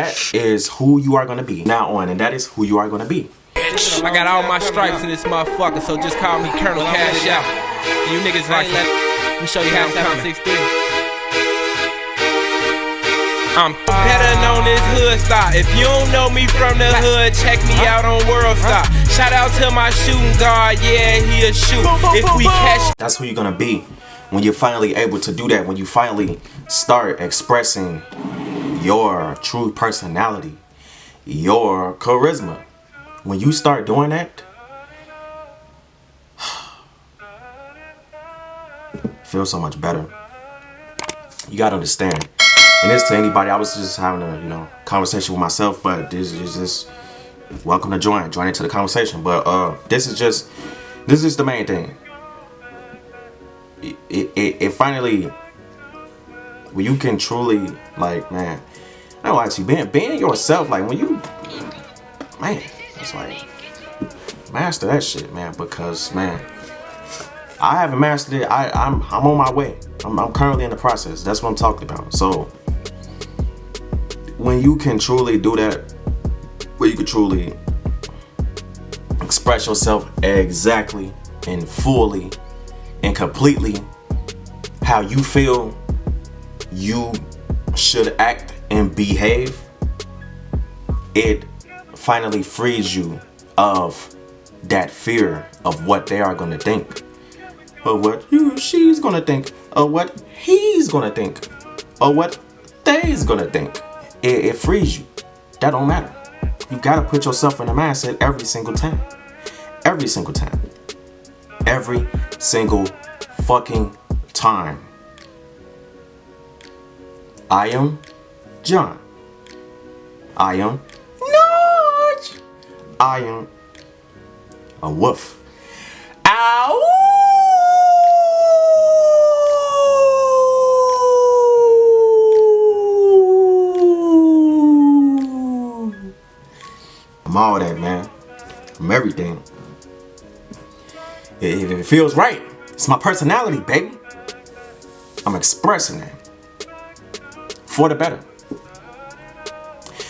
That is who you are gonna be now on, and that is who you are gonna be. I got all my stripes in this motherfucker, so just call me Colonel Cash Out. You niggas like that? Let me show you how I'm coming. 6'3". I'm better known as Hood Star. If you don't know me from the hood, check me out on World Star. Shout out to my shooting guard, yeah, he'll shoot. If we catch. That's who you're gonna be when you're finally able to do that. When you finally start expressing your true personality, your charisma. When you start doing that, it feels so much better. You gotta understand. And this to anybody, I was just having a conversation with myself, but this is just welcome to join into the conversation. But this is the main thing. It finally, when you can truly, like, man, I don't like you being yourself, like when you, man, it's like master that shit, man, because man, I haven't mastered it. I'm on my way. I'm currently in the process. That's what I'm talking about. So when you can truly do that, where you can truly express yourself exactly and fully and completely how you feel you should act and behave, it finally frees you of that fear of what they are going to think, of what she's going to think, of what he's going to think, or what they's going to think. It frees you. That don't matter. You got to put yourself in the mindset every single time. Every single time. Every single fucking time. I am John. I am Notch. I am a wolf. Ow! I'm all that, man. I'm everything. If it feels right, it's my personality, baby. I'm expressing that for the better.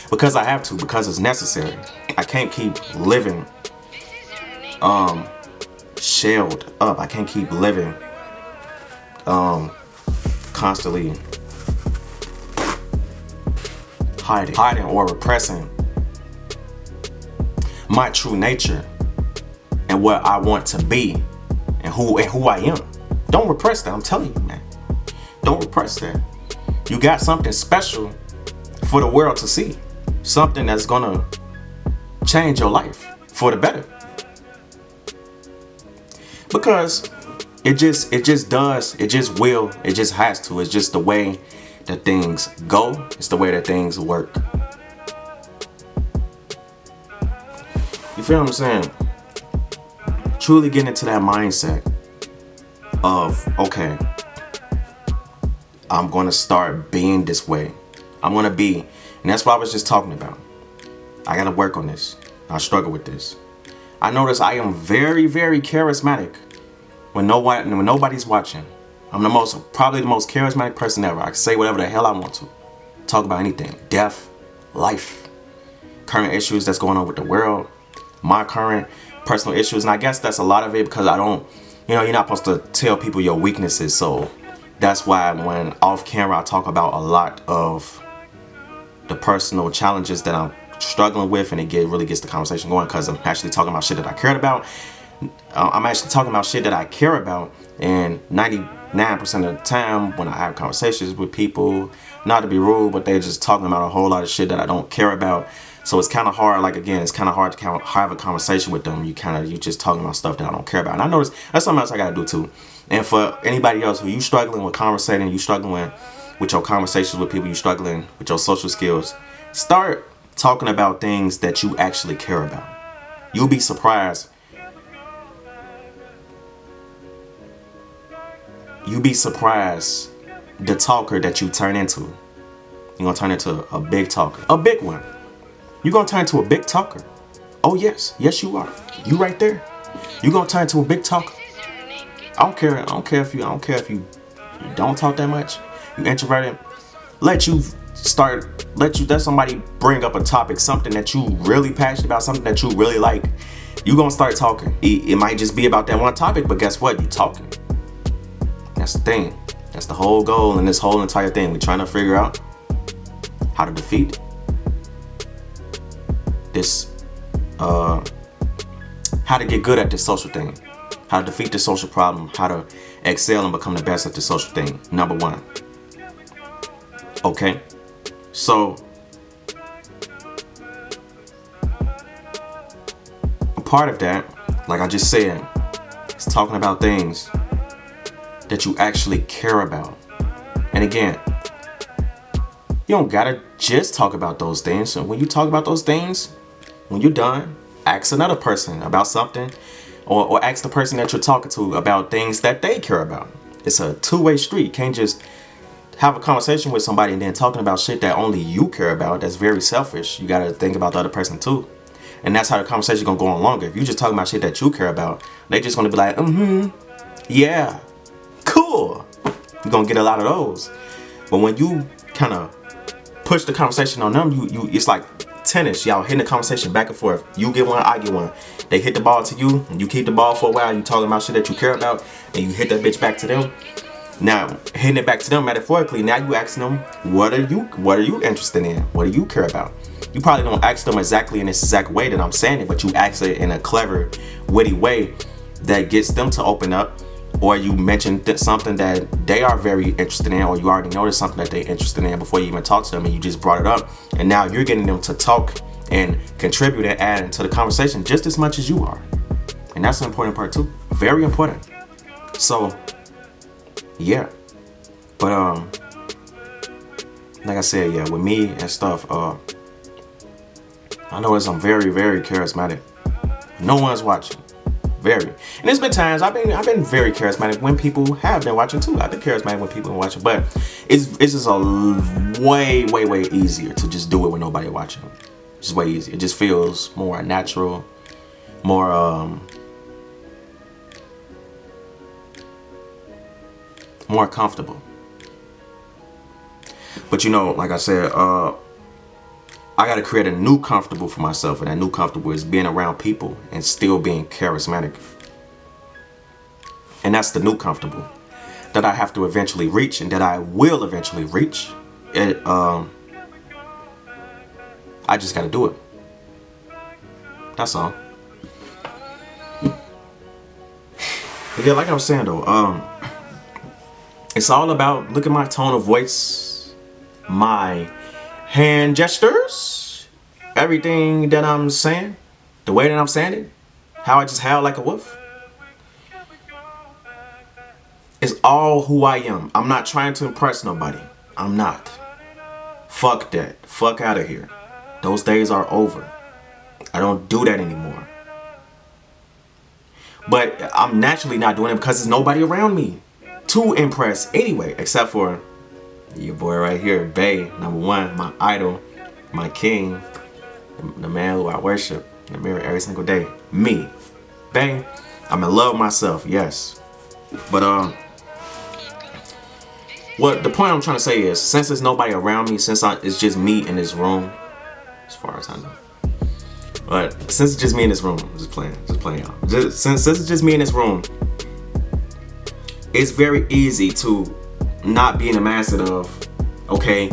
Because I have to, because it's necessary. I can't keep living shelled up. I can't keep living constantly hiding or repressing my true nature and what I want to be and who I am. Don't repress that. I'm telling you, man. Don't repress that. You got something special for the world to see. Something that's gonna change your life for the better. Because it just does, it just will, it just has to. It's just the way that things go. It's the way that things work. You feel what I'm saying? Truly getting into that mindset of, okay, I'm gonna start being this way. I'm gonna be, and that's what I was just talking about. I gotta work on this. I struggle with this. I notice I am very, very charismatic when nobody's watching. I'm probably the most charismatic person ever. I can say whatever the hell I want to. Talk about anything. Death, life, current issues that's going on with the world, my current personal issues. And I guess that's a lot of it because I don't, you're not supposed to tell people your weaknesses. So that's why when off camera I talk about a lot of the personal challenges that I'm struggling with, and it really gets the conversation going because I'm actually talking about shit that I cared about. I'm actually talking about shit that I care about, and 99% of the time when I have conversations with people, not to be rude, but they're just talking about a whole lot of shit that I don't care about. So it's kind of hard, like again, it's kind of hard to have a conversation with them. You just talking about stuff that I don't care about. And I notice that's something else I gotta do too. And for anybody else who you struggling with conversating, you struggling with your conversations with people, you struggling with your social skills, start talking about things that you actually care about. You'll be surprised. You'll be surprised the talker that you turn into. You're gonna turn into a big talker, a big one. You're gonna turn into a big talker. Oh yes, yes you are. You right there. You're gonna turn into a big talker. I don't care if you don't talk that much. You introverted. Let you let somebody bring up a topic, something that you really passionate about, something that you really like. You gonna start talking. It might just be about that one topic, but guess what? You talking. That's the thing. That's the whole goal in this whole entire thing. We're trying to figure out how to defeat this, how to get good at this social thing, how to defeat the social problem, how to excel and become the best at the social thing. Number one. Okay, so a part of that, like I just said, is talking about things that you actually care about. And again, you don't gotta just talk about those things. So when you talk about those things, when you're done, ask another person about something, or ask the person that you're talking to about things that they care about. It's a two-way street. You can't just have a conversation with somebody and then talking about shit that only you care about. That's very selfish. You gotta think about the other person too. And that's how the conversation gonna go on longer. If you just talking about shit that you care about, they just gonna be like, yeah, cool. You're gonna get a lot of those. But when you kind of push the conversation on them, you it's like tennis. Y'all hitting the conversation back and forth. You get one, I get one. They hit the ball to you, and you keep the ball for a while. You talking about shit that you care about, and you hit that bitch back to them. Now, hitting it back to them metaphorically, now you asking them, what are you interested in? What do you care about? You probably don't ask them exactly in this exact way that I'm saying it, but you ask it in a clever, witty way that gets them to open up, or you mention something that they are very interested in, or you already noticed something that they're interested in before you even talk to them, and you just brought it up, and now you're getting them to talk and contribute and add into the conversation just as much as you are. And that's an important part too. Very important. So yeah, but like I said, yeah, with me and stuff, I know I'm very, very charismatic. No one's watching. Very. And there's been times I've been very charismatic when people have been watching too. I've been charismatic when people are watching, but it's just a way easier to just do it with nobody watching. It's just way easier. It just feels more natural, more comfortable. But you know, like I said, I gotta create a new comfortable for myself, and that new comfortable is being around people and still being charismatic. And that's the new comfortable that I have to eventually reach, and that I will eventually reach. I just gotta do it. That's all. But yeah, like I was saying though, it's all about, look at my tone of voice, my hand gestures, everything that I'm saying, the way that I'm saying it, how I just howl like a wolf. It's all who I am. I'm not trying to impress nobody. I'm not. Fuck that. Fuck out of here. Those days are over. I don't do that anymore. But I'm naturally not doing it because there's nobody around me to impress anyway, except for your boy right here, Bay, #1, my idol, my king, the man who I worship in the mirror every single day. Me, Bay. I'm in love with myself, yes. But what the point I'm trying to say is, since there's nobody around me, since it's just me in this room, as far as I know. But since it's just me in this room, just playing y'all. Since it's just me in this room, it's very easy to not be in the mindset of, okay,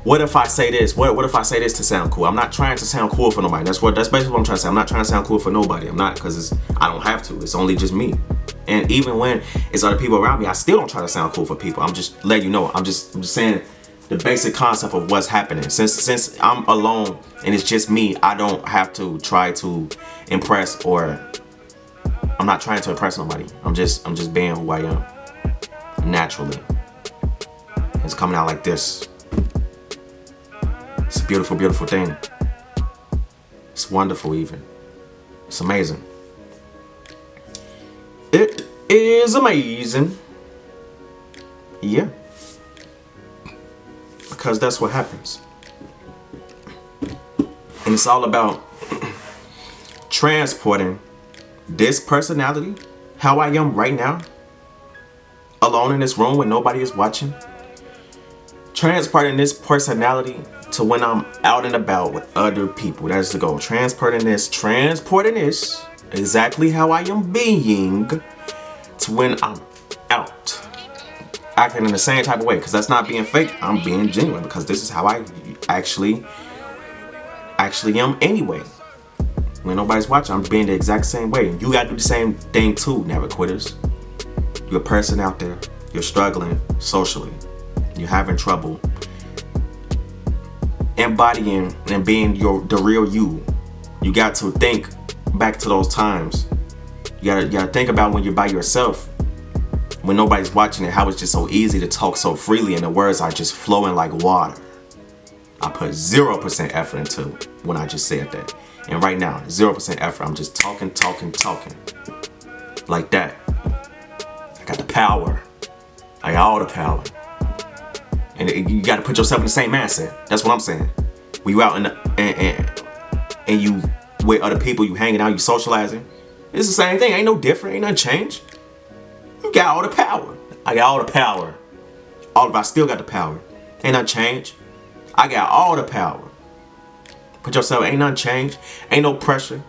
what if I say this? What if I say this to sound cool? I'm not trying to sound cool for nobody. That's basically what I'm trying to say. I'm not trying to sound cool for nobody. I'm not, because I don't have to. It's only just me. And even when it's other people around me, I still don't try to sound cool for people. I'm just letting you know. I'm just saying the basic concept of what's happening. Since I'm alone and it's just me, I don't have to try to impress, or I'm not trying to impress nobody. I'm just being who I am naturally. It's coming out like this. It's a beautiful, beautiful thing. It's wonderful even. It's amazing. It is amazing. Yeah. Because that's what happens. And it's all about transporting this personality, how I am right now, alone in this room when nobody is watching, transporting this personality to when I'm out and about with other people. That's the goal. Transporting this exactly how I am being to when I'm out. Acting in the same type of way, because that's not being fake. I'm being genuine because this is how I actually am anyway. When nobody's watching, I'm being the exact same way. You gotta do the same thing too, never quitters. You're a person out there. You're struggling socially. You're having trouble embodying and being the real you. You got to think back to those times. You gotta think about when you're by yourself, when nobody's watching it, how it's just so easy to talk so freely and the words are just flowing like water. I put 0% effort into when I just said that. And right now, 0% effort. I'm just talking. Like that. I got the power. I got all the power. And you got to put yourself in the same mindset. That's what I'm saying. When you out and you with other people, you hanging out, you socializing. It's the same thing. Ain't no different. Ain't nothing changed. You got all the power. I got all the power. All of us still got the power. Ain't nothing changed. I got all the power. Put yourself, ain't nothing changed. Ain't no pressure.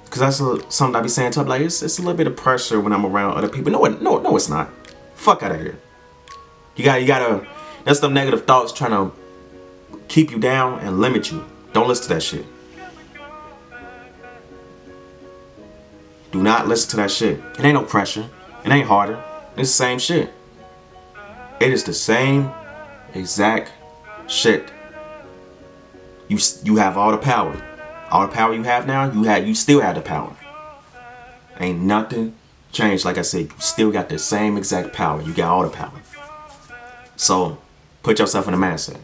Cause that's something I be saying to them, like it's a little bit of pressure when I'm around other people. No, it's not. Fuck out of here. You gotta. That's the negative thoughts trying to keep you down and limit you. Don't listen to that shit. Do not listen to that shit. It ain't no pressure. It ain't harder. It's the same shit. It is the same exact shit. You have all the power. All the power you have now, you still have the power. Ain't nothing changed. Like I said, you still got the same exact power. You got all the power. So put yourself in the mindset.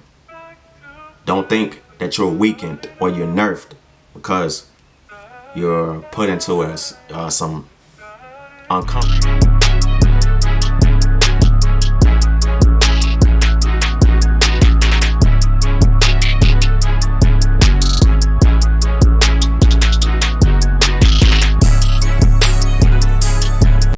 Don't think that you're weakened or you're nerfed because you're put into some uncomfortable.